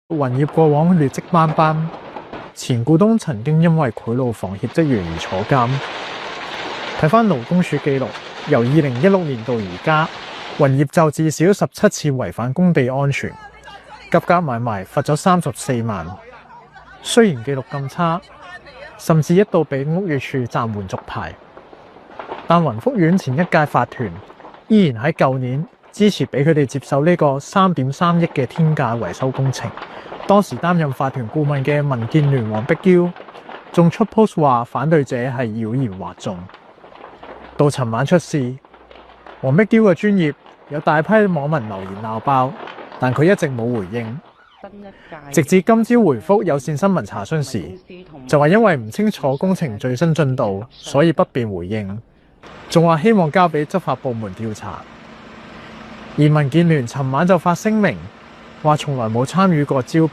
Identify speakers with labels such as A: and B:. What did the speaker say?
A: 雲業過往劣跡斑斑，前股東曾經因為賄賂房協職員而坐監。睇返勞工處記錄，由2016年到而家，雲業就至少17次違反工地安全，夾埋罰咗34萬。雖然記錄咁差，甚至一度被屋宇署暫緩續牌，但雲福苑前一屆法團依然喺舊年支持俾佢哋接受呢個3.3億嘅天價維修工程。當時擔任法團顧問嘅民建聯黃碧嬌仲出 post 話反對者係妖言惑眾。到尋晚出事，黃碧嬌嘅專頁有大批網民留言鬧爆，但佢一直冇回應。直至今朝回覆有線新聞查詢時，就話因為唔清楚工程最新進度，所以不便回應，仲話希望交俾執法部門調查。而民建聯尋晚就發聲明，話從來冇參與過招標。